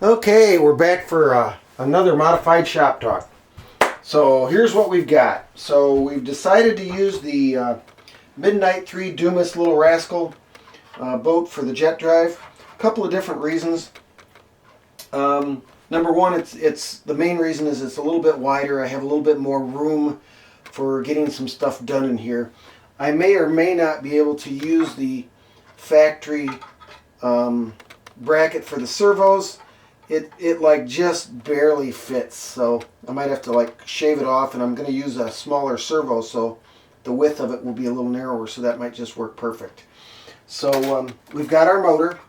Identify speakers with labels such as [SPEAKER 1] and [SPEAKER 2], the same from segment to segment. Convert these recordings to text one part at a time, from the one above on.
[SPEAKER 1] Okay, we're back for another modified shop talk. So here's what we've got. So we've decided to use the Midnight 3 Dumas Little Rascal boat for the jet drive. A couple of different reasons. Number one, it's the main reason is it's a little bit wider. I have a little bit more room for getting some stuff done in here. I may or may not be able to use the factory bracket for the servos. It like just barely fits, so I might have to like shave it off, and I'm going to use a smaller servo, so the width of it will be a little narrower, so that might just work perfect. So we've got our motor.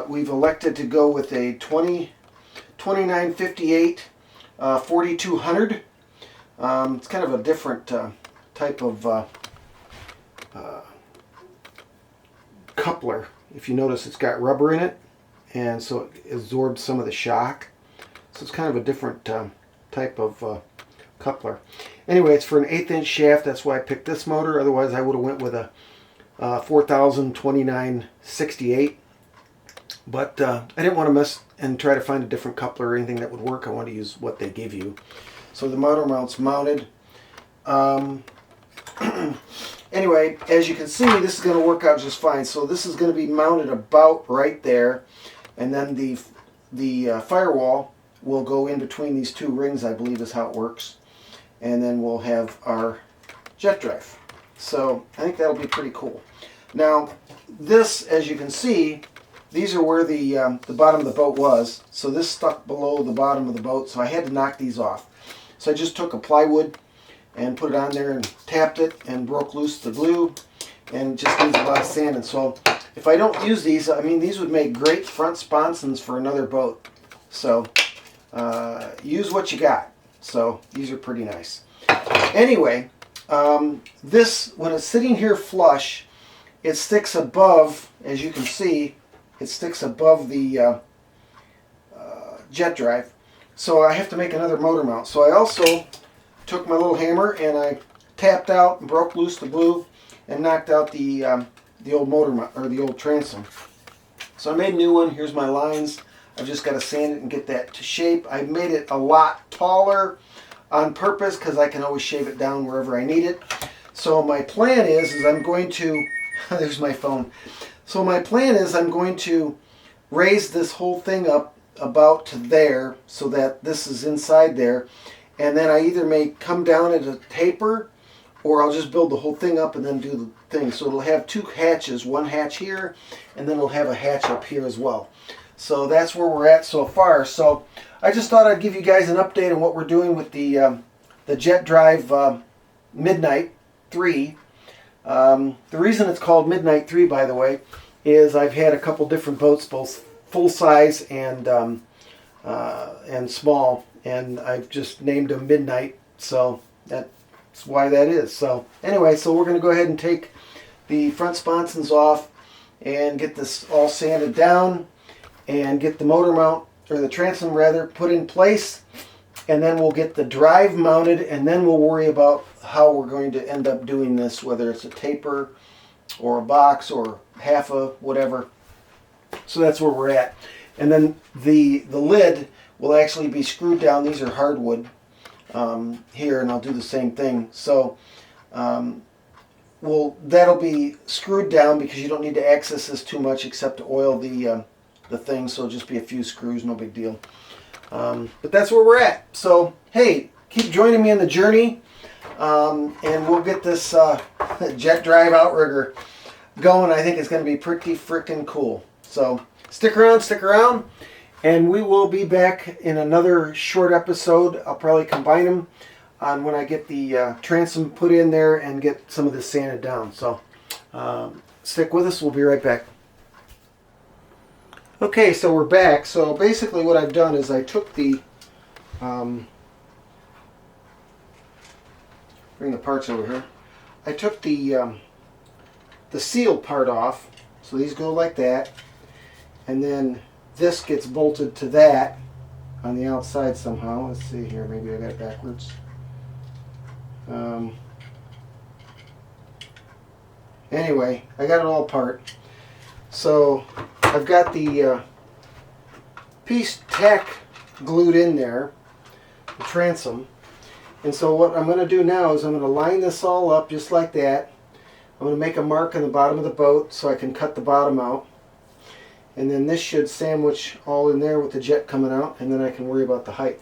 [SPEAKER 1] We've elected to go with a 2958 4200. It's kind of a different type of coupler. If you notice, it's got rubber in it, and so it absorbs some of the shock. So it's kind of a different type of coupler. Anyway, it's for an 1/8 inch shaft. That's why I picked this motor. Otherwise, I would have went with a 2968. But I didn't want to mess and try to find a different coupler or anything that would work. I wanted to use what they give you. So the motor mount's mounted. Anyway, as you can see, this is going to work out just fine. So this is going to be mounted about right there, and then the firewall will go in between these two rings, I believe is how it works, and then we'll have our jet drive. So I think that'll be pretty cool. Now this, as you can see, these are where the bottom of the boat was. So this stuck below the bottom of the boat, so I had to knock these off. So I just took a plywood and put it on there and tapped it and broke loose the glue, and it just needs a lot of sanding. So if I don't use these, I mean, these would make great front sponsons for another boat. So use what you got. So these are pretty nice. Anyway, this, when it's sitting here flush, it sticks above, as you can see, it sticks above the jet drive. So I have to make another motor mount. So I also took my little hammer and I tapped out and broke loose the glue and knocked out the old motor mount, or the old transom. So I made a new one. Here's my lines. I've just got to sand it and get that to shape. I made it a lot taller on purpose because I can always shave it down wherever I need it. So my plan is I'm going to there's my phone. So my plan is I'm going to raise this whole thing up about to there so that this is inside there, and then I either may come down at a taper, or I'll just build the whole thing up and then do the thing. So it'll have two hatches, one hatch here, and then it'll have a hatch up here as well. So that's where we're at so far. So I just thought I'd give you guys an update on what we're doing with the jet drive Midnight 3. The reason it's called Midnight 3, by the way, is I've had a couple different boats, both full size and small, and I've just named them Midnight, so that's why that is. So anyway, so we're going to go ahead and take the front sponsons off and get this all sanded down and get the motor mount, or the transom rather, put in place, and then we'll get the drive mounted, and then we'll worry about how we're going to end up doing this, whether it's a taper or a box or half a whatever. So that's where we're at. And then the lid will actually be screwed down. These are hardwood here, and I'll do the same thing. So that'll be screwed down because you don't need to access this too much except to oil the thing. So it'll just be a few screws, no big deal. But that's where we're at. So hey, keep joining me in the journey, and we'll get this jet drive Outrigger going. I think it's going to be pretty freaking cool. So stick around, and we will be back in another short episode. I'll probably combine them on when I get the transom put in there and get some of this sanded down. So stick with us. We'll be right back. Okay, so we're back. So basically what I've done is I took the bring the parts over here. I took the seal part off. So these go like that. And then this gets bolted to that on the outside somehow. Let's see here, maybe I got it backwards. Anyway, I got it all apart. So I've got the piece tack glued in there, the transom. And so what I'm going to do now is I'm going to line this all up just like that. I'm going to make a mark on the bottom of the boat so I can cut the bottom out. And then this should sandwich all in there with the jet coming out, and then I can worry about the height.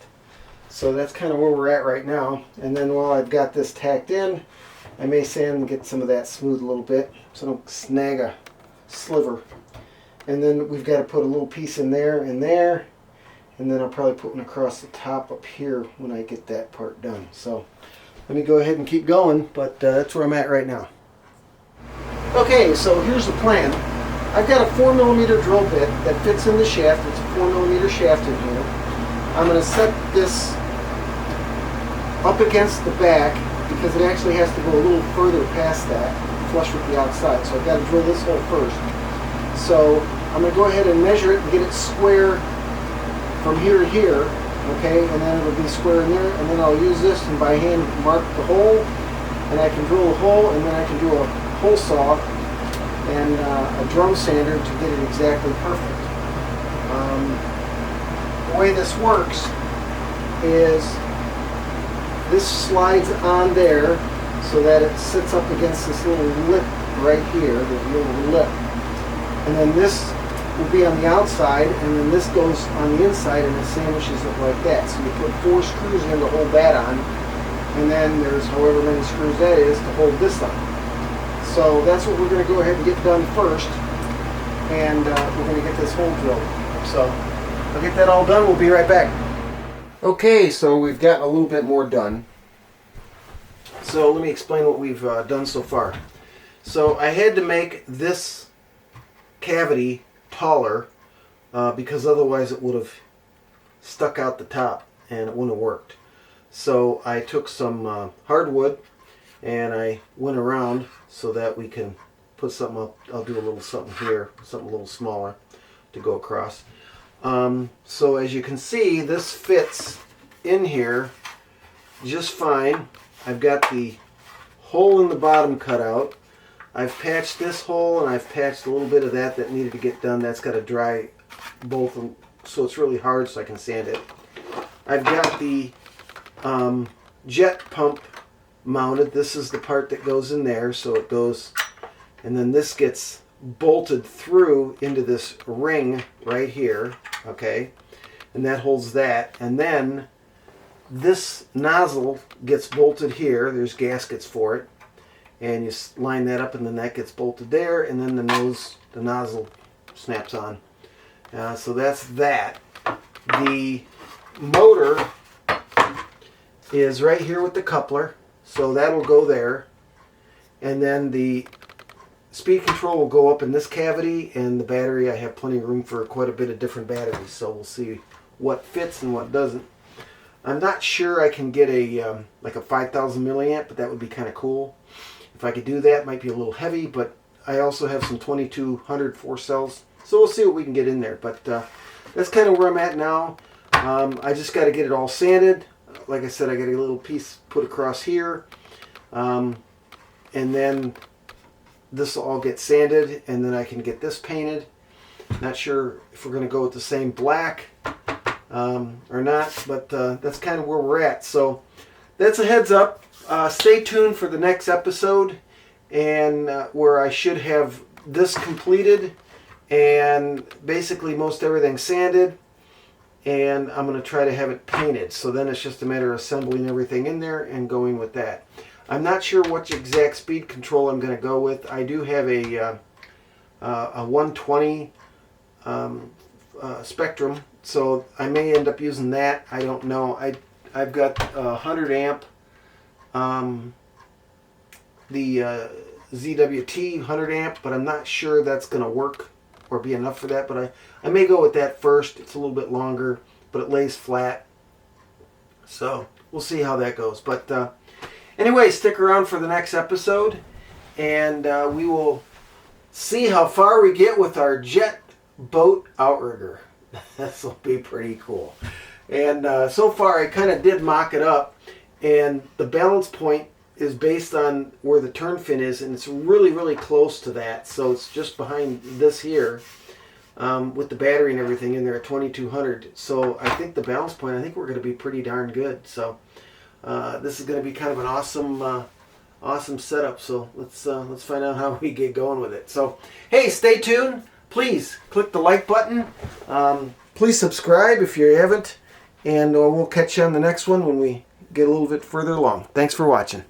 [SPEAKER 1] So that's kind of where we're at right now. And then while I've got this tacked in, I may sand and get some of that smooth a little bit so I don't snag a sliver. And then we've got to put a little piece in there and there. And then I'll probably put one across the top up here when I get that part done. So let me go ahead and keep going, but that's where I'm at right now. Okay, so here's the plan. I've got a 4mm drill bit that fits in the shaft. It's a 4mm shaft in here. I'm going to set this up against the back because it actually has to go a little further past that, flush with the outside. So I've got to drill this hole first. So I'm going to go ahead and measure it and get it square from here to here, okay, and then it'll be square in there, and then I'll use this and by hand mark the hole, and I can drill a hole, and then I can do a hole saw and a drum sander to get it exactly perfect. The way this works is this slides on there so that it sits up against this little lip right here, the little lip, and then this will be on the outside, and then this goes on the inside and it sandwiches it like that. So you put 4 screws in to hold that on, and then there's however many screws that is to hold this on. So that's what we're going to go ahead and get done first, and we're going to get this hole drilled. So I'll get that all done. We'll be right back. Okay, so we've got a little bit more done. So let me explain what we've done so far. So I had to make this cavity taller because otherwise it would have stuck out the top and it wouldn't have worked. So I took some hardwood and I went around so that we can put something up. I'll do a little something here, something a little smaller to go across. So as you can see, this fits in here just fine. I've got the hole in the bottom cut out. I've patched this hole, and I've patched a little bit of that needed to get done. That's got to dry both, so it's really hard so I can sand it. I've got the jet pump mounted. This is the part that goes in there, so it goes, and then this gets bolted through into this ring right here, okay, and that holds that, and then this nozzle gets bolted here. There's gaskets for it. And you line that up, and then that gets bolted there, and then the nozzle snaps on. So that's that. The motor is right here with the coupler, so that'll go there. And then the speed control will go up in this cavity, and the battery, I have plenty of room for quite a bit of different batteries, so we'll see what fits and what doesn't. I'm not sure I can get a like a 5,000 milliamp, but that would be kind of cool. If I could do that, it might be a little heavy, but I also have some 2200 force cells, so we'll see what we can get in there. But that's kind of where I'm at now. I just got to get it all sanded. Like I said, I got a little piece put across here, and then this will all get sanded, and then I can get this painted. Not sure if we're going to go with the same black or not, but that's kind of where we're at. So that's a heads up. Stay tuned for the next episode, and where I should have this completed and basically most everything sanded, and I'm going to try to have it painted. So then it's just a matter of assembling everything in there and going with that. I'm not sure what exact speed control I'm going to go with. I do have a 120 Spectrum, so I may end up using that. I don't know. I've got 100 amp. The ZWT 100 amp, but I'm not sure that's going to work or be enough for that, but I may go with that first. It's a little bit longer, but it lays flat, so we'll see how that goes. But anyway, stick around for the next episode, and we will see how far we get with our jet boat outrigger. This will be pretty cool. And so far I kind of did mock it up, and the balance point is based on where the turn fin is, and it's really, really close to that. So it's just behind this here. with the battery and everything in there at 2200. So I think the balance point, I think we're going to be pretty darn good. So this is going to be kind of an awesome setup. So let's find out how we get going with it. So hey, stay tuned. Please click the like button. Please subscribe if you haven't, and we'll catch you on the next one when we get a little bit further along. Thanks for watching.